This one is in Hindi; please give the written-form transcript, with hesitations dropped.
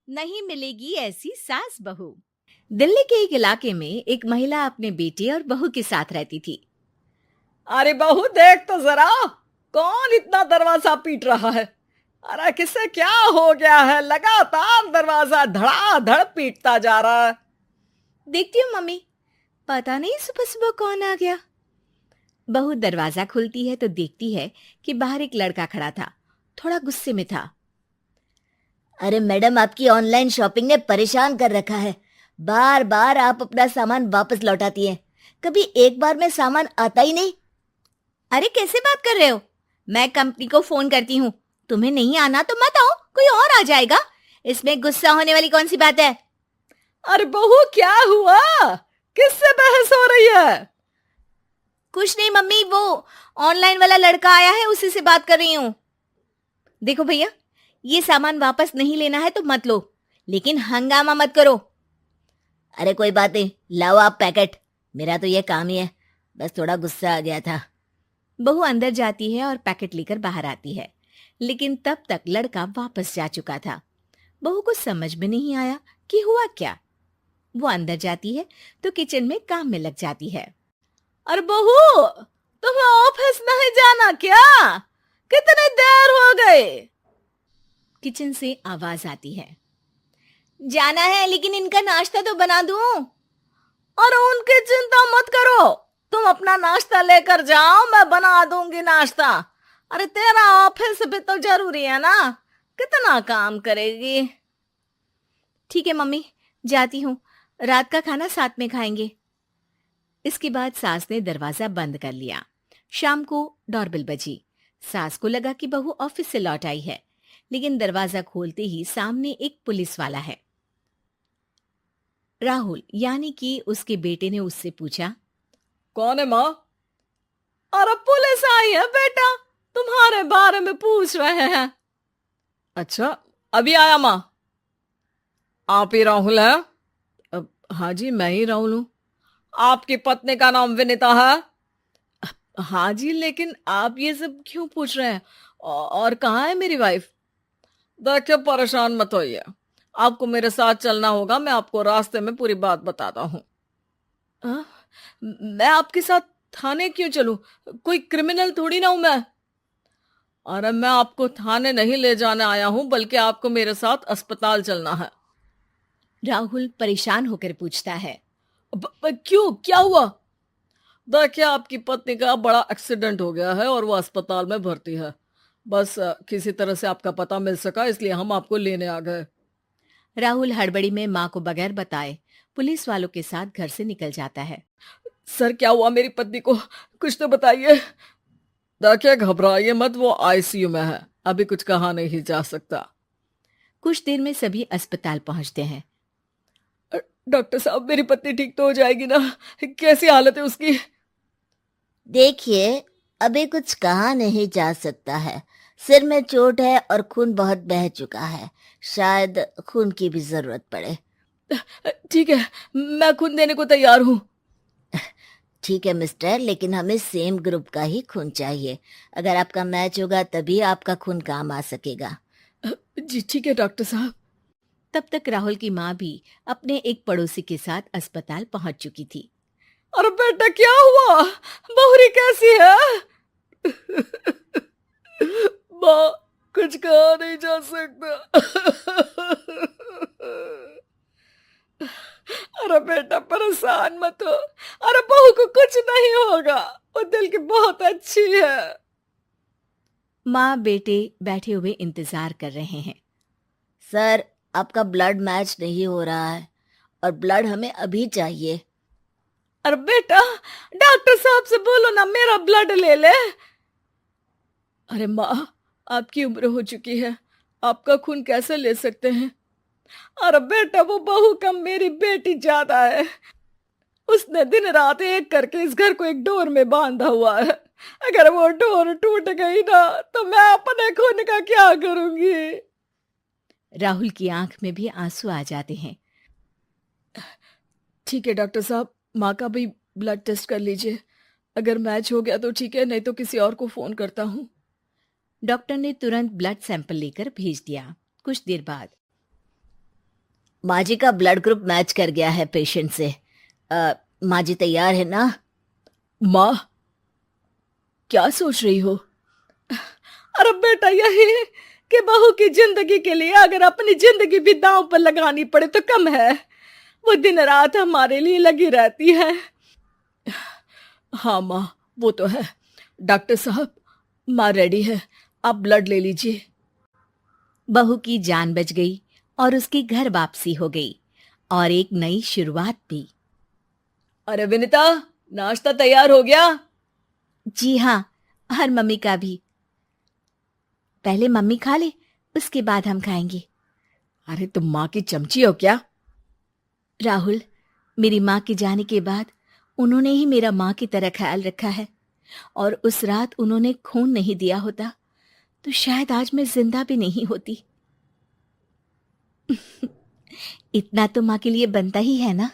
नहीं मिलेगी ऐसी सास बहू। दिल्ली के एक इलाके में एक महिला अपने बेटे और बहू के साथ रहती थी। अरे बहू देख तो जरा, कौन इतना दरवाजा पीट रहा है। अरे किसे क्या हो गया है, लगातार दरवाजा धड़ाधड़ पीटता जा रहा है। देखती हूँ मम्मी, पता नहीं सुबह सुबह कौन आ गया। बहू दरवाजा खोलती है तो देखती है कि बाहर एक लड़का खड़ा था। थोड़ा गुस्से में था। अरे मैडम, आपकी ऑनलाइन शॉपिंग ने परेशान कर रखा है। बार बार आप अपना सामान वापस लौटाती हैं। कभी एक बार में सामान आता ही नहीं। अरे कैसे बात कर रहे हो? मैं कंपनी को फोन करती हूँ। तुम्हें नहीं आना तो मत आओ, कोई और आ जाएगा। इसमें गुस्सा होने वाली कौन सी बात है? अरे बहू क्या हुआ, किससे बहस हो रही है? कुछ नहीं मम्मी, वो ऑनलाइन वाला लड़का आया है, उसी से बात कर रही हूँ। देखो भैया, ये सामान वापस नहीं लेना है तो मत लो, लेकिन हंगामा मत करो। अरे कोई बात नहीं, लाओ आप पैकेट। मेरा तो ये काम ही है, बस थोड़ा गुस्सा आ गया था। बहू अंदर जाती है और पैकेट लेकर बाहर आती है, लेकिन तब तक लड़का वापस जा चुका था। बहू को समझ में नहीं आया कि हुआ क्या। वो अंदर जाती है तो किचन में काम में लग जाती है। अरे बहू, तुम्हें ऑफिस नहीं जाना क्या? कितनी देर हो गई? किचन से आवाज आती है। जाना है, लेकिन इनका नाश्ता तो बना दूं। और उनकी चिंता मत करो, तुम अपना नाश्ता लेकर जाओ, मैं बना दूंगी नाश्ता। अरे तेरा ऑफिस भी तो जरूरी है ना, कितना काम करेगी। ठीक है मम्मी, जाती हूँ। रात का खाना साथ में खाएंगे। इसके बाद सास ने दरवाजा बंद कर लिया। शाम को डोरबेल बजी। सास को लगा कि बहू ऑफिस से लौट आई है, लेकिन दरवाजा खोलते ही सामने एक पुलिस वाला है। राहुल यानी कि उसके बेटे ने उससे पूछा, कौन है माँ? अरे पुलिस आई है बेटा, तुम्हारे बारे में पूछ रहे हैं। अच्छा, अभी आया माँ। आप ही राहुल है? हाँ जी, मैं ही राहुल हूँ। आपकी पत्नी का नाम विनीता है? हाँ जी, लेकिन आप ये सब क्यों पूछ रहे हैं? और कहाँ है मेरी वाइफ? देखिए, परेशान मत होइए, आपको मेरे साथ चलना होगा, मैं आपको रास्ते में पूरी बात बताता हूँ। मैं आपके साथ थाने क्यों चलूं? कोई क्रिमिनल थोड़ी ना हूं मैं। अरे मैं आपको थाने नहीं ले जाने आया हूं, बल्कि आपको मेरे साथ अस्पताल चलना है। राहुल परेशान होकर पूछता है। क्यों, क्या हुआ? देखिए, आपकी पत्नी का बड़ा एक्सीडेंट हो गया है और वो अस्पताल में भर्ती है। बस किसी तरह से आपका पता मिल सका, इसलिए हम आपको लेने आ गए। राहुल हड़बड़ी में माँ को बगैर बताए पुलिस वालों के साथ घर से निकल जाता है। सर, क्या हुआ मेरी पत्नी को, कुछ तो बताइए। देखिए, घबराइए मत, वो आईसीयू में है, अभी कुछ कहा नहीं जा सकता। कुछ देर में सभी अस्पताल पहुंचते हैं। डॉक्टर साहब, मेरी पत्नी ठीक तो हो जाएगी ना? कैसी हालत है उसकी? देखिए, अभी कुछ कहा नहीं जा सकता है। सिर में चोट है और खून बहुत बह चुका है। शायद खून की भी जरूरत पड़े। ठीक है, मैं खून देने को तैयार हूँ। ठीक है मिस्टर, लेकिन हमें सेम ग्रुप का ही खून चाहिए। अगर आपका मैच होगा तभी आपका खून काम आ सकेगा। जी ठीक है डॉक्टर साहब। तब तक राहुल की माँ भी अपने एक पड़ोसी के साथ अस्पताल पहुंच चुकी थी। अरे बेटा, क्या हुआ? बहुरी कैसी है? माँ, कुछ कहा नहीं जा सकता। अरे बेटा, परेशान मत हो। अरे बहू को कुछ नहीं होगा, वो दिल की बहुत अच्छी है। माँ बेटे बैठे हुए इंतजार कर रहे हैं। सर, आपका ब्लड मैच नहीं हो रहा है और ब्लड हमें अभी चाहिए। अरे बेटा, डॉक्टर साहब से बोलो ना मेरा ब्लड ले ले। अरे माँ, आपकी उम्र हो चुकी है, आपका खून कैसे ले सकते हैं? अरे बेटा, वो बहू कम मेरी बेटी ज्यादा है। उसने दिन रात एक करके इस घर को एक डोर में बांधा हुआ है। अगर वो डोर टूट गई ना, तो मैं अपने खून का क्या करूंगी? राहुल की आंख में भी आंसू आ जाते हैं। ठीक है डॉक्टर साहब, माँ का भी ब्लड टेस्ट कर लीजिए। अगर मैच हो गया तो ठीक है, नहीं तो किसी और को फोन करता हूँ। डॉक्टर ने तुरंत ब्लड सैंपल लेकर भेज दिया। कुछ देर बाद माँ जी का ब्लड ग्रुप मैच कर गया है पेशेंट से। माँ जी तैयार है ना? माँ, क्या सोच रही हो? अरे बेटा, यही कि बहू की जिंदगी के लिए अगर अपनी जिंदगी भी दांव पर लगानी पड़े तो कम है। वो दिन रात हमारे लिए लगी रहती है। हाँ माँ, वो तो है। डॉक्टर साहब, माँ रेडी है, आप ब्लड ले लीजिए। बहू की जान बच गई और उसकी घर वापसी हो गई और एक नई शुरुआत भी। अरे विनीता, नाश्ता तैयार हो गया? जी हाँ, और मम्मी का भी। पहले मम्मी खा ले, उसके बाद हम खाएंगे। अरे तुम माँ की चमची हो क्या? राहुल, मेरी माँ के जाने के बाद उन्होंने ही मेरा माँ की तरह ख्याल रखा है, और उस रात उन्होंने खून नहीं दिया होता तो शायद आज मैं जिंदा भी नहीं होती। इतना तो माँ के लिए बनता ही है ना।